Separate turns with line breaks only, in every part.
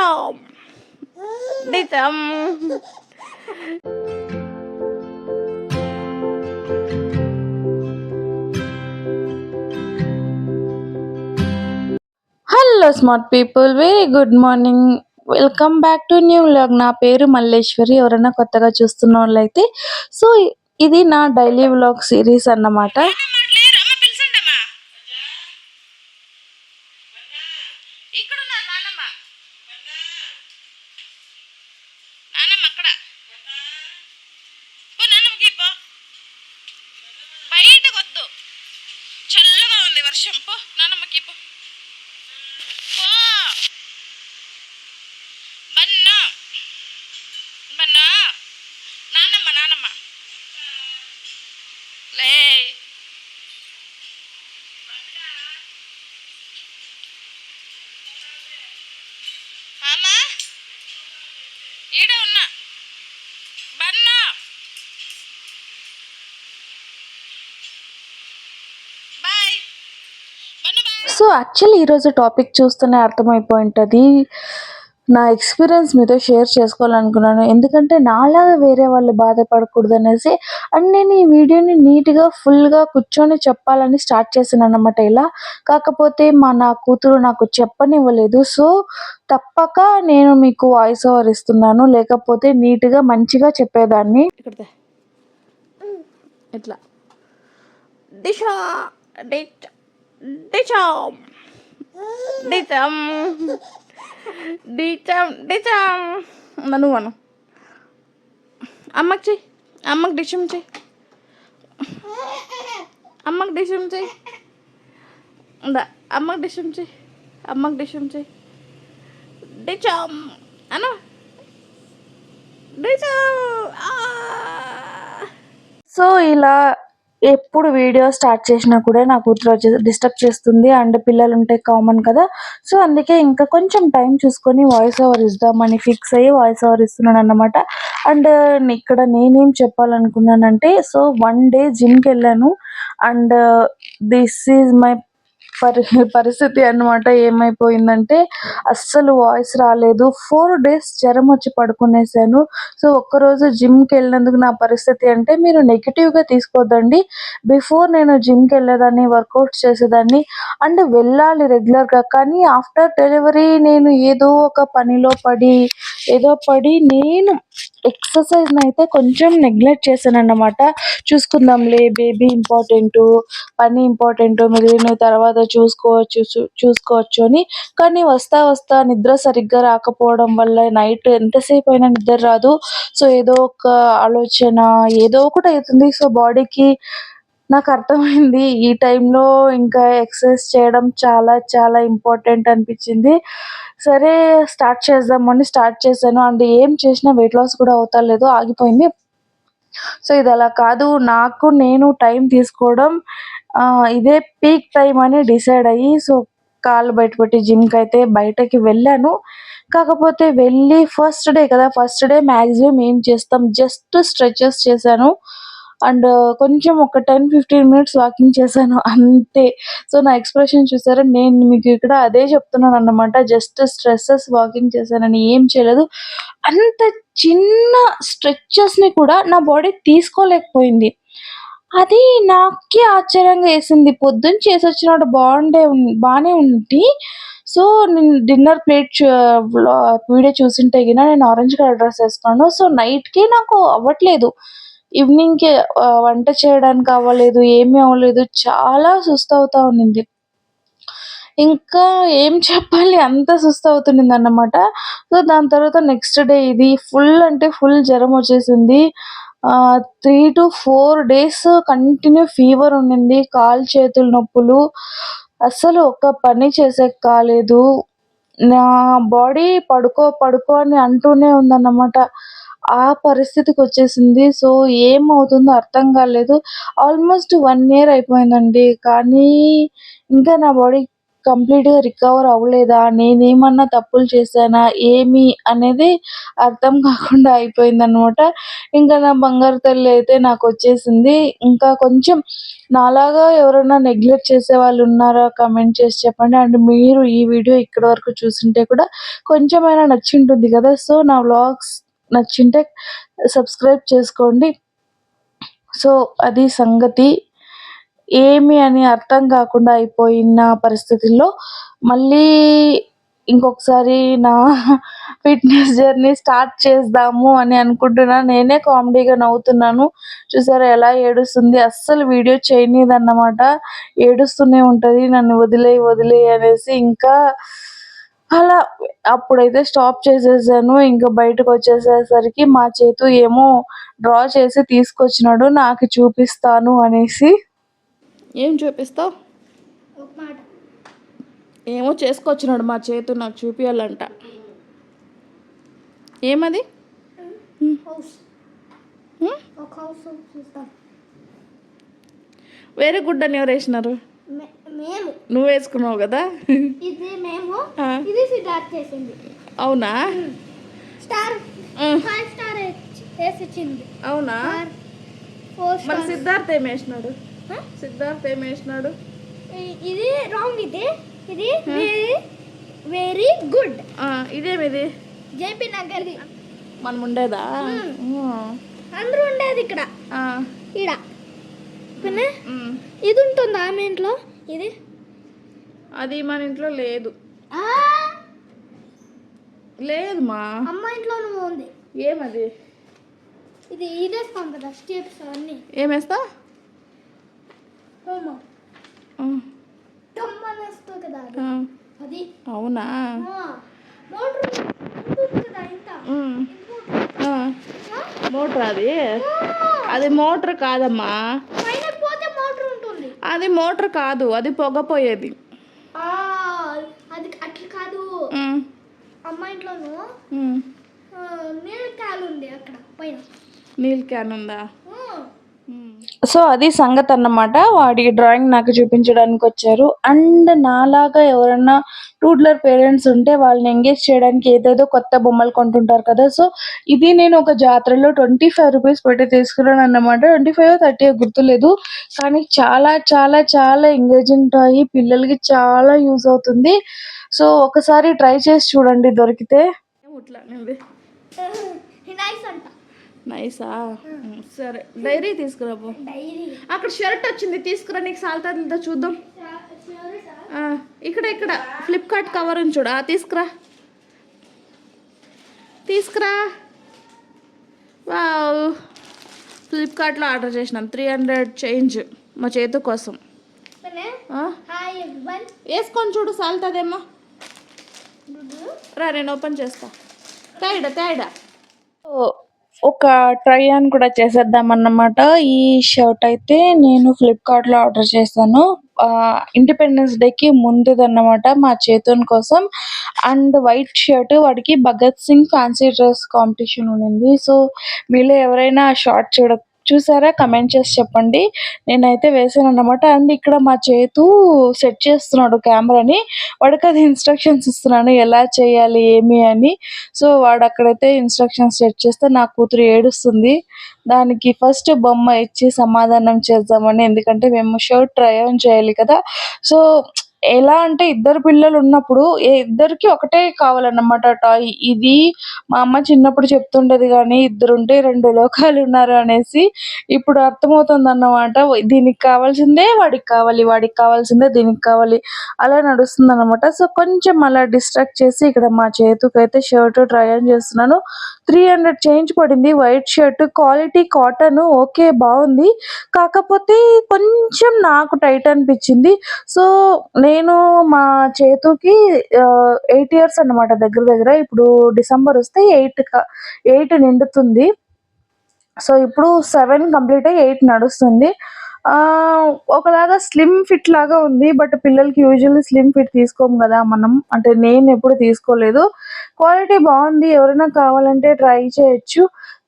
Dicham. Dicham. Hello smart people, very good morning. Welcome back to new vlog. నా పేరు మల్లేశ్వరి. ఎవరైనా కొత్తగా చూస్తున్న వాళ్ళైతే సో ఇది నా డైలీ వ్లాగ్ సిరీస్ అన్నమాట.
బయటకొద్దు, చల్లగా ఉంది వర్షం. పో నానమ్మకి పో. బన్నా బన్నా నానమ్మ నానమ్మ లే. అమ్మా ఈడ ఉన్నా బన్నా. Bye Bannu bye.
So actually ఈరోజు టాపిక్ చూస్తూనే అర్థమైపోయి ఉంటుంది. నా ఎక్స్పీరియన్స్ మీతో షేర్ చేసుకోవాలనుకున్నాను. ఎందుకంటే నాలాగా వేరే వాళ్ళు బాధపడకూడదు అనేసి అండ్ నేను ఈ వీడియోని నీట్గా ఫుల్గా కూర్చొని చెప్పాలని స్టార్ట్ చేశాను అన్నమాట. ఇలా కాకపోతే నా కూతురు నాకు చెప్పనివ్వలేదు. సో తప్పక నేను మీకు వాయిస్ ఓవర్ ఇస్తున్నాను, లేకపోతే నీట్గా మంచిగా చెప్పేదాన్ని. ఇట్లా డిషా డిచం డిచం డిచం డిచం నన్ను అను. అమ్మకి చెయ్యి, అమ్మకి డిషం చెయ్యి, అమ్మకి డిషం చెయ్యి. అమ్మకి డిషం చెయ్యి, అమ్మకి డిషం చెయ్యి. డిచం అను డిచం. సో ఇలా ఎప్పుడు వీడియో స్టార్ట్ చేసినా కూడా నా కూతురు వచ్చి డిస్టర్బ్ చేస్తుంది. అండ్ పిల్లలు ఉంటే కామన్ కదా. సో అందుకే ఇంకా కొంచెం టైం చూసుకొని వాయిస్ ఓవర్ ఇద్దామని ఫిక్స్ అయ్యి వాయిస్ ఓవర్ ఇస్తున్నాను అన్నమాట. అండ్ ఇక్కడ నేనేం చెప్పాలనుకున్నానంటే, సో 1 డే జిమ్కి వెళ్ళాను. అండ్ దిస్ ఈజ్ మై పరిస్థితి అన్నమాట. ఏమైపోయిందంటే అస్సలు వాయిస్ రాలేదు. 4 days జ్వరం వచ్చి పడుకునేసాను. సో ఒక్కరోజు జిమ్కి వెళ్ళినందుకు నా పరిస్థితి అంటే మీరు నెగిటివ్గా తీసుకోవద్దండి. బిఫోర్ నేను జిమ్కి వెళ్ళేదాన్ని, వర్కౌట్స్ చేసేదాన్ని అండ్ వెళ్ళాలి రెగ్యులర్గా. కానీ ఆఫ్టర్ డెలివరీ నేను ఏదో ఒక పనిలో పడి నేను ఎక్సర్సైజ్ని అయితే కొంచెం నెగ్లెక్ట్ చేశాను అన్నమాట. చూసుకుందాంలే, బేబీ ఇంపార్టెంటు, పని ఇంపార్టెంటు, మిగిలిన తర్వాత చూసుకోవచ్చు అని. కానీ వస్తా నిద్ర సరిగ్గా రాకపోవడం వల్ల నైట్ ఎంతసేపు అయినా నిద్ర రాదు. సో ఏదో ఒక ఆలోచన ఏదో ఒకటి అవుతుంది. సో బాడీకి నాకు అర్థమైంది ఈ టైంలో ఇంకా ఎక్సర్సైజ్ చేయడం చాలా చాలా ఇంపార్టెంట్ అనిపించింది. సరే స్టార్ట్ చేద్దామని స్టార్ట్ చేశాను. అండ్ ఏం చేసినా వెయిట్ లాస్ కూడా అవుతలేదు, ఆగిపోయింది. సో ఇది అలా కాదు, నాకు నేను టైం తీసుకోవడం ఇదే పీక్ టైం అని డిసైడ్ అయ్యి సో కాళ్ళు బయటపెట్టి జిమ్కి అయితే బయటకి వెళ్ళాను. కాకపోతే వెళ్ళి ఫస్ట్ డే కదా, ఫస్ట్ డే మ్యాక్సిమం ఏం చేస్తాం, జస్ట్ స్ట్రెచెస్ చేశాను. అండ్ కొంచెం ఒక 10-15 మినిట్స్ వాకింగ్ చేశాను అంతే. సో నా ఎక్స్ప్రెషన్ చూసారా, నేను మీకు ఇక్కడ అదే చెప్తున్నాను అన్నమాట. జస్ట్ స్ట్రెచెస్ వాకింగ్ చేశానని, ఏం చేయలేదు. అంత చిన్న స్ట్రెచెస్ని కూడా నా బాడీ తీసుకోలేకపోయింది. అది నాకే ఆశ్చర్యంగా వేసింది. పొద్దున్న చేసొచ్చినప్పుడు బాగానే ఉంది. సో నేను డిన్నర్ ప్లేట్ వీడియో చూసింటే గిన నేను ఆరెంజ్ కలర్ డ్రెస్ వేసుకున్నాను. సో నైట్కి నాకు అవ్వట్లేదు, ఈవినింగ్కి వంట చేయడానికి అవ్వలేదు, ఏమీ అవ్వలేదు. చాలా సుస్తు అవుతా ఉన్నింది. ఇంకా ఏం చెప్పాలి, అంత సుస్తు అవుతున్నింది అన్నమాట. సో దాని తర్వాత నెక్స్ట్ డే ఇది ఫుల్ అంటే ఫుల్ జ్వరం వచ్చేసింది. 3-4 days కంటిన్యూ ఫీవర్ ఉండింది. కాళ్ళు చేతులు నొప్పులు, అస్సలు ఒక్క పని చేసేకి కాలేదు. నా బాడీ పడుకో అని అంటూనే ఉందన్నమాట. ఆ పరిస్థితికి వచ్చేసింది. సో ఏమవుతుందో అర్థం కాలేదు. ఆల్మోస్ట్ 1 year అయిపోయిందండి. కానీ ఇంకా నా బాడీ కంప్లీట్‌గా రికవర్ అవ్వలేదా? నేనేమన్నా తప్పులు చేశానా? ఏమి అనేది అర్థం కాకుండా అయిపోయిందనమాట. ఇంకా నా బంగారు తల్లి అయితే నాకొచ్చేసింది. ఇంకా కొంచెం నాలాగా ఎవరైనా నెగ్లెక్ట్ చేసేవాళ్ళున్నారా? కామెంట్ చేసి చెప్పండి. అండ్ మీరు ఈ వీడియో ఇక్కడి వరకు చూసుంటే కూడా కొంచెమైనా నచ్చుంటుంది కదా! సో, నా వ్లాగ్స్ నచ్చుంటే సబ్స్క్రైబ్ చేసుకోండి. సో, అది సంగతి. ఏమి అని అర్థం కాకుండా అయిపోయిన పరిస్థితుల్లో మళ్ళీ ఇంకొకసారి నా ఫిట్‌నెస్ జర్నీ స్టార్ట్ చేద్దాము అని అనుకుంటున్నా. నేనే కామెడీగా నవ్వుతున్నాను. చూసారా ఎలా ఏడుస్తుంది. అస్సలు వీడియో చేయనీదన్నమాట. ఏడుస్తూనే ఉంటది. నన్ను వదిలేయి, వదిలేయి అనేసి. ఇంకా అలా అప్పుడైతే స్టాప్ చేసేసాను. ఇంక బయటకొచ్చేసేసరికి మా చేతు ఏమో డ్రా చేసి తీసుకొచ్చినాడు నాకు చూపిస్తాను అనేసి.
ఏం చూపిస్తావు? ఏమో చేసుకొచ్చినాడు మా చేతు నాకు చూపియాలంట. ఏమది? వెరీ గుడ్ అని ఎవరు వేసినారు? నువ్వు వేసుకున్నావు కదా.
ఇది మేము ఇది సిద్ధార్థ్ చేసింది.
అవునా?
స్టార్ 5 స్టార్ వేసిచ్చింది.
అవునా?
4
మరి
స్టార్.
సిద్ధార్థ్ ఏం వేసినాడు? సిద్ధార్థ్ ఏం వేసినాడు?
ఇది రాంగ్. ఇది వెరీ వెరీ గుడ్.
ఇదేమిది?
జేపీ నగర్ది
మనం ఉండేదా?
అందరూ ఉండేది ఇక్కడ ఈడ. పిన్న ఇది ఉంటుందా ఆమె ఇంట్లో? ఇది
అది మన ఇంట్లో లేదు. లేదు మా
అమ్మ ఇంట్లోనూ ఉంది.
ఏమది?
ఇది ఇదేస్తాం కదా స్టెప్స్ అన్నీ.
ఏమేస్తా?
టమ్మనేస్తావు కదా అది.
అవునా?
మోటార్ ఉంటుంది కదా ఇంత.
మోటార్ అది? అది మోటార్ కాదమ్మా.
పైన పోతే మోటార్ ఉంటుంది.
అది మోటార్ కాదు, అది పొగపోయేది.
అది అట్లా కాదు. అమ్మ ఇంట్లోనూ నీళ్ళ క్యాన్ ఉంది అక్కడ పైన.
నీళ్ళ క్యాన్ ఉందా?
సో, అది సంగతన్నమాట. వాడి డ్రాయింగ్ నాకు చూపించడానికి వచ్చారు. అండ్ నాలాగా ఎవరన్నా టూడ్లర్ పేరెంట్స్ ఉంటే వాళ్ళని ఎంగేజ్ చేయడానికి ఏదేదో కొత్త బొమ్మలు కొంటుంటారు కదా! సో, ఇది నేను ఒక జాతరలో 25 రూపీస్ పెట్టి తీసుకున్నానన్నమాట. 25 30 గుర్తులేదు. కానీ చాలా చాలా చాలా ఎంగేజింగ్ టాయ్. పిల్లలకి చాలా యూజ్ అవుతుంది. సో, ఒకసారి ట్రై చేసి చూడండి దొరికితే.
ఇట్లా
నైస్ అంట.
నైసా? సరే డైరీ తీసుకురాబో. అక్కడ షర్ట్ వచ్చింది తీసుకురా, నీకు సాల్తా చూద్దాం. ఇక్కడ ఫ్లిప్కార్ట్ కవర్ ఉంది చూడ, తీసుకురా. వావ్, ఫ్లిప్కార్ట్లో ఆర్డర్ చేసినాం. 300 చేంజ్ మా చేతు కోసం. వేసుకొని చూడు సాల్తాదేమో. రా నేను ఓపెన్ చేస్తా. తేడా
ఒక ట్రై ఆన్ కూడా చేసేద్దామన్నమాట. ఈ షర్ట్ అయితే నేను ఫ్లిప్కార్ట్‌లో ఆర్డర్ చేశాను. ఇండిపెండెన్స్ డేకి ముందుదన్నమాట మా చేతన్ కోసం. అండ్ వైట్ షర్ట్, వాడికి Bhagat Singh fancy dress competition ఉండింది. సో, మీలో ఎవరైనా ఆ షార్ట్ చూసారా? కమెంట్ చేసి చెప్పండి. నేనైతే వేసానన్నమాట. అండ్ ఇక్కడ మా చేతు సెట్ చేస్తున్నాడు కెమెరాని. వాడికి అది ఇన్స్ట్రక్షన్స్ ఇస్తున్నాను ఎలా చేయాలి ఏమి అని. సో, వాడు అక్కడైతే ఇన్స్ట్రక్షన్స్ సెట్ చేస్తే నా కూతురు ఏడుస్తుంది. దానికి ఫస్ట్ బొమ్మ ఇచ్చి సమాధానం చేద్దామని. ఎందుకంటే మేము షర్ట్ ట్రై ఆన్ చేయాలి కదా! సో, ఎలా అంటే ఇద్దరు పిల్లలు ఉన్నప్పుడు ఇద్దరికి ఒకటే కావాలన్నమాట టాయ్. ఇది మా అమ్మ చిన్నప్పుడు చెప్తుండేది గానీ ఇద్దరుంటే 2 లోకాలు ఉన్నారు అనేసి. ఇప్పుడు అర్థమవుతుందన్నమాట. దీనికి కావాల్సిందే వాడికి కావాలి, వాడికి కావాల్సిందే దీనికి కావాలి. అలా నడుస్తుందన్నమాట. సో, కొంచెం అలా డిస్ట్రాక్ట్ చేసి ఇక్కడ మా చేతుకైతే షర్ట్ ట్రై ఆన్ చేస్తున్నాను. 300 చేంజ్ పడింది. White shirt, quality cotton okay బాగుంది. కాకపోతే కొంచెం నాకు టైట్ అనిపించింది. సో, నేను మా చేతుకి 8 ఇయర్స్ అన్నమాట దగ్గర. ఇప్పుడు డిసెంబర్ వస్తే 8 నిండుతుంది. సో, ఇప్పుడు 7 కంప్లీట్ అయ్యి 8 నడుస్తుంది. ఒకలాగా స్లిమ్ ఫిట్ లాగా ఉంది. బట్ పిల్లలకి యూజువల్లీ స్లిమ్ ఫిట్ తీసుకోము కదా మనం. అంటే నేను ఎప్పుడు తీసుకోలేదు. క్వాలిటీ బాగుంది. ఎవరైనా కావాలంటే ట్రై చేయొచ్చు.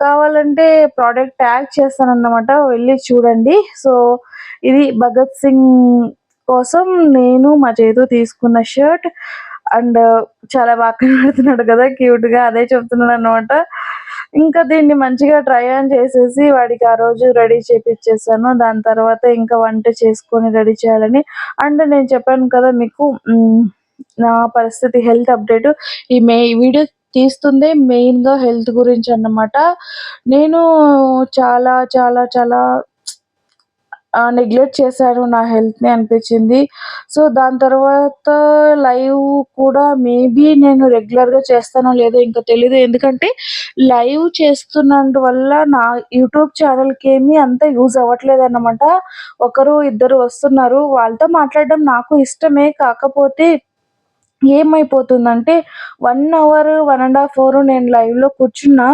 కావాలంటే ప్రోడక్ట్ ట్యాగ్ చేస్తానన్నమాట. వెళ్ళి చూడండి. సో, ఇది భగత్ సింగ్ కోసం నేను మా చేతో తీసుకున్న షర్ట్ అండ్ చాలా బాగా కనబడుతున్నాడు కదా క్యూట్‌గా అదే చెప్తున్నాననమాట. ఇంకా దీన్ని మంచిగా ట్రై ఆన్ చేసేసి వాడికి ఆ రోజు రెడీ చేపిచ్చేసాను. దాని తర్వాత ఇంకా వంట చేసుకొని రెడీ చేయాలని. అండ్ నేను చెప్పాను కదా మీకు నా పరిస్థితి హెల్త్ అప్డేట్ ఈ వీడియో తీస్తుందే మెయిన్‌గా హెల్త్ గురించన్నమాట. నేను చాలా చాలా చాలా నెగ్లెక్ట్ చేశాను నా హెల్త్‌ని అనిపిచ్చింది. సో, దాని తర్వాత లైవ్ కూడా మేబీ నేను రెగ్యులర్‌గా చేస్తానో లేదో ఇంకా తెలీదు. ఎందుకంటే లైవ్ చేస్తున్నందువల్ల నా యూట్యూబ్ ఛానెల్‌కేమి అంత యూజ్ అవ్వట్లేదన్నమాట. ఒకరు, ఇద్దరు వస్తున్నారు. వాళ్ళతో మాట్లాడడం నాకు ఇష్టమే. కాకపోతే ఏమైపోతుందంటే 1 అవర్, 1 ½ అవర్ నేను లైవ్‌లో కూర్చున్నా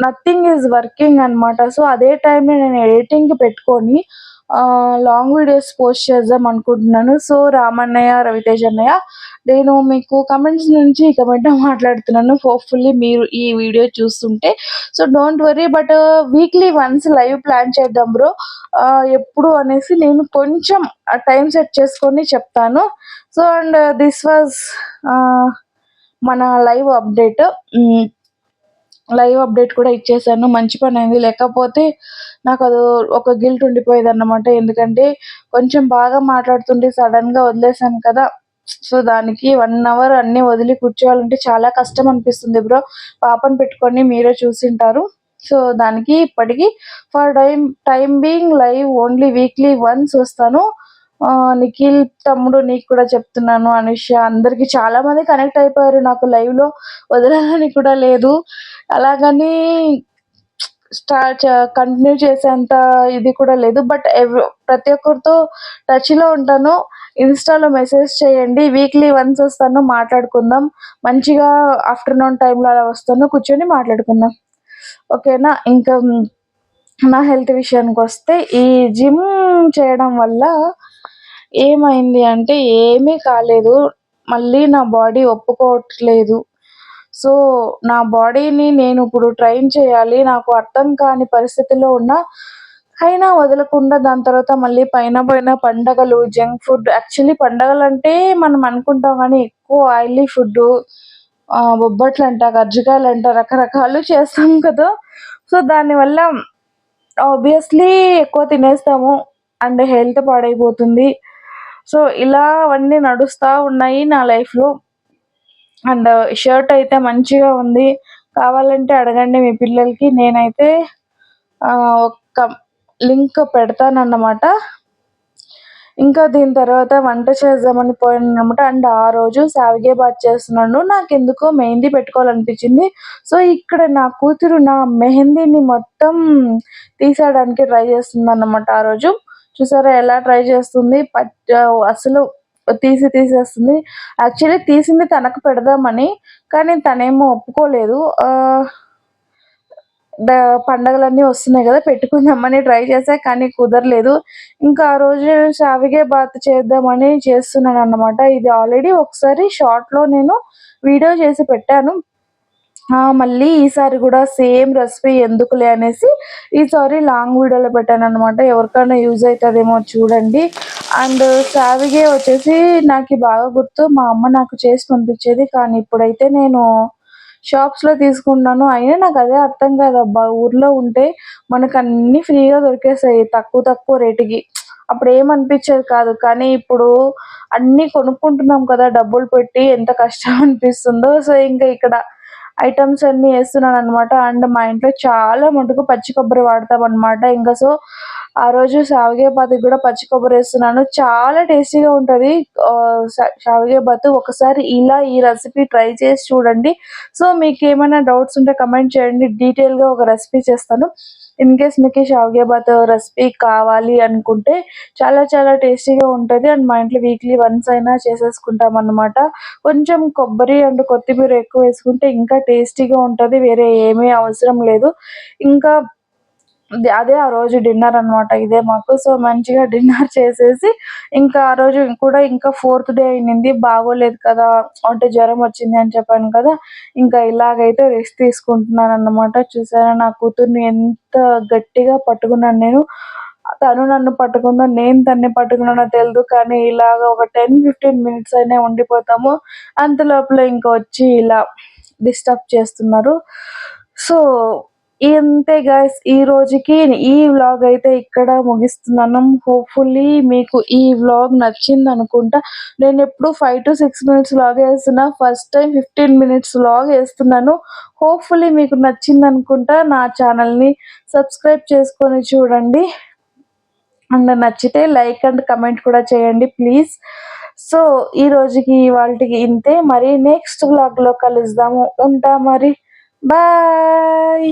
నథింగ్ ఈజ్ వర్కింగ్ అనమాట. సో, అదే టైంలో నేను ఎడిటింగ్‌కి పెట్టుకొని లాంగ్ వీడియోస్ పోస్ట్ చేద్దాం అనుకుంటున్నాను. సో, రామన్నయ్య, రవితేజ్ అన్నయ్య నేను మీకు కమెంట్స్ నుంచి కమెంట్‌లో మాట్లాడుతున్నాను. హోప్‌ఫుల్లీ మీరు ఈ వీడియో చూస్తుంటే. So, don't worry but weekly once live plan చేద్దాం బ్రో. ఎప్పుడు అనేసి నేను కొంచెం టైం సెట్ చేసుకొని చెప్తాను. సో, అండ్ దిస్ వాజ్ మన లైవ్ అప్డేట్. లైవ్ అప్డేట్ కూడా ఇచ్చేసాను. మంచి పనైంది. లేకపోతే నాకదో ఒక గిల్ట్ ఉండిపోయేదన్నమాట. ఎందుకంటే కొంచెం బాగా మాట్లాడుతుంటే సడెన్‌గా వదిలేసాను కదా! సో, దానికి 1 అవర్ అన్నీ వదిలి కూర్చోవాలంటే చాలా కష్టం అనిపిస్తుంది బ్రో. పాపను పెట్టుకొని మీరే చూసుంటారు. సో, దానికి ఇప్పటికి for time being live only weekly once వస్తాను. నిఖిల్ తమ్ముడు నీకు కూడా చెప్తున్నాను. అనుష అందరికి చాలా మంది కనెక్ట్ అయిపోయారు నాకు లైవ్‌లో. వదలాలని కూడా లేదు. అలాగని కంటిన్యూ చేసేంత ఇది కూడా లేదు. బట్ ప్రతి ఒక్కరితో టచ్‌లో ఉంటాను. ఇన్‌స్టాలో మెసేజ్ చేయండి. వీక్లీ వన్స్ వస్తాను మాట్లాడుకుందాం. మంచిగా ఆఫ్టర్‌నూన్ టైమ్‌లో అలా వస్తాను. కూర్చొని మాట్లాడుకుందాం. ఓకేనా? ఇంకా నా హెల్త్ విషయానికొస్తే ఈ జిమ్ చేయడం వల్ల ఏమైంది అంటే ఏమీ కాలేదు. మళ్ళీ నా బాడీ ఒప్పుకోవట్లేదు. సో, నా బాడీని నేను ఇప్పుడు ట్రైన్ చేయాలి. నాకు అర్థం కాని పరిస్థితిలో ఉన్నా, అయినా వదలకుండా దాని తర్వాత మళ్ళీ పైన పైన పండగలు, జంక్ ఫుడ్ యాక్చువల్లీ పండగలంటే మనం అనుకుంటాం గానీ ఎక్కువ ఆయిలీ ఫుడ్డు బొబ్బట్లంట, కజ్జికాయలంట రకరకాలు చేస్తాం కదా! సో, దానివల్ల ఆబ్వియస్‌లీ ఎక్కువ తినేస్తాము. అండ్ హెల్త్ పాడైపోతుంది. సో, ఇలా అవన్నీ నడుస్తా ఉన్నాయి నా లైఫ్‌లో. అండ్ షర్ట్ అయితే మంచిగా ఉంది. కావాలంటే అడగండి మీ పిల్లలకి. నేనైతే ఒక లింక్ పెడతానన్నమాట. ఇంకా దీని తర్వాత వంట చేద్దామని పోయానన్నమాట. అండ్ ఆ రోజు శావిగే బాత్ చేస్తున్నాను. నాకెందుకో మెహందీ పెట్టుకోవాలనిపించింది. సో, ఇక్కడ నా కూతురు నా మెహందీని మొత్తం తీసేయడానికి ట్రై చేస్తుందన్నమాట ఆ రోజు. చూసారా ఎలా ట్రై చేస్తుంది. అసలు తీసేస్తుంది. యాక్చువల్లీ తీసింది తనకు పెడదామని. కానీ తనేమో ఒప్పుకోలేదు. పండగలన్నీ వస్తున్నాయి గదా! పెట్టుకుందామని ట్రై చేశా. కానీ కుదరలేదు. ఇంకా ఆ రోజు శావిగే బాత్ చేద్దామని చేస్తున్నానన్నమాట. ఇది ఆల్రెడీ ఒకసారి షార్ట్‌లో నేను వీడియో చేసి పెట్టాను. మళ్ళీ ఈసారి గూడా సేమ్ రెసిపీ ఎందుకులే అనేసి ఈసారి లాంగ్ వీడియోలో పెట్టానన్నమాట. ఎవరికైనా యూజ్ అయితదేమో చూడండి. అండ్ శావిగే వచ్చేసి నాకి బాగా గుర్తు మా అమ్మ నాకు చేసి పంపించేది. కానీ ఇప్పుడైతే నేను షాప్స్‌లో తీసుకుంటున్నాను. అయినా నాకదే అర్థం కాదబ్బా! ఊర్లో ఉంటే మనకన్నీ ఫ్రీగా దొరికేస్తాయి తక్కువ రేటుకి. అప్పుడేమనిపిచ్చేది కాదు. కానీ ఇప్పుడు అన్నీ కొనుక్కుంటున్నాం కదా! డబ్బులు పెట్టి ఎంత కష్టం అనిపిస్తుందో. సో, ఇంకా ఇక్కడ ఐటెమ్స్ అన్నీ ఏస్తున్నాననమాట. అండ్ మా ఇంట్లో చాలా మటుకు పచ్చి కొబ్బరి వాడతామనమాట. సో, ఆ రోజు శావిగే బాత్‌కి గూడా పచ్చి కొబ్బరేస్తున్నాను. చాలా టేస్టీగా ఉంటది. శావిగే బాత్ ఒకసారి ఇలా ఈ రెసిపీ ట్రై చేసి చూడండి. సో, మీకేమైనా డౌట్స్ ఉంటే కమెంట్ చేయండి. డీటెయిల్‌గా ఒక రెసిపీ చేస్తాను. ఇన్‌కేస్ మీకు శావిగే బాత్ రెసిపీ కావాలి అనుకుంటే చాలా చాలా టేస్టీగా ఉంటది. అండ్ మా ఇంట్లో వీక్లీ వన్స్ అయినా చేసేసుకుంటామన్నమాట. కొంచెం కొబ్బరి అండ్ కొత్తిమీర ఎక్కువేసుకుంటే ఇంకా టేస్టీగా ఉంటది. వేరే ఏమీ అవసరం లేదు. ఇంకా అదే ఆ రోజు డిన్నర్ అన్నమాట. ఇదే మాకు. సో, మంచిగా డిన్నర్ చేసేసి ఇంకా ఆ రోజు కూడా ఇంకా ఫోర్త్ డే అయింది. బాగోలేదు కదా! అంటే జ్వరం వచ్చింది అని చెప్పాను కదా! ఇంకా ఇలాగైతే రెస్ట్ తీసుకుంటున్నానన్నమాట. చూసారా నా కూతుర్ని ఎంత గట్టిగా పట్టుకున్నాను నేను. తను నన్ను పట్టుకుందో నేను తన్ని పట్టుకున్నానో తెలియదు, కానీ ఇలాగ ఒక 10-15 మినిట్స్ అయినా ఉండిపోతాము. అంత లోపల ఇంకా వచ్చి ఇలా డిస్టర్బ్ చేస్తున్నారు. సో ఇంతే గైస్, ఈ రోజుకి ఈ వ్లాగ్ అయితే ఇక్కడ ముగిస్తున్నాను. హోప్ఫుల్లీ మీకు ఈ వ్లాగ్ నచ్చింది అనుకుంటా. నేను ఎప్పుడు 5-6 మినిట్స్ వ్లాగ్ వేస్తున్నా, ఫస్ట్ టైం 15 మినిట్స్ వ్లాగ్ వేస్తున్నాను. హోప్ఫుల్లీ మీకు నచ్చింది అనుకుంటా. నా ఛానల్ని సబ్స్క్రైబ్ చేసుకొని చూడండి, అండ్ నచ్చితే లైక్ అండ్ కమెంట్ కూడా చేయండి ప్లీజ్. సో ఈ రోజుకి ఇవాళకి ఇంతే, మరి నెక్స్ట్ వ్లాగ్లో కలుద్దాము. ఉంటా మరి, బాయ్.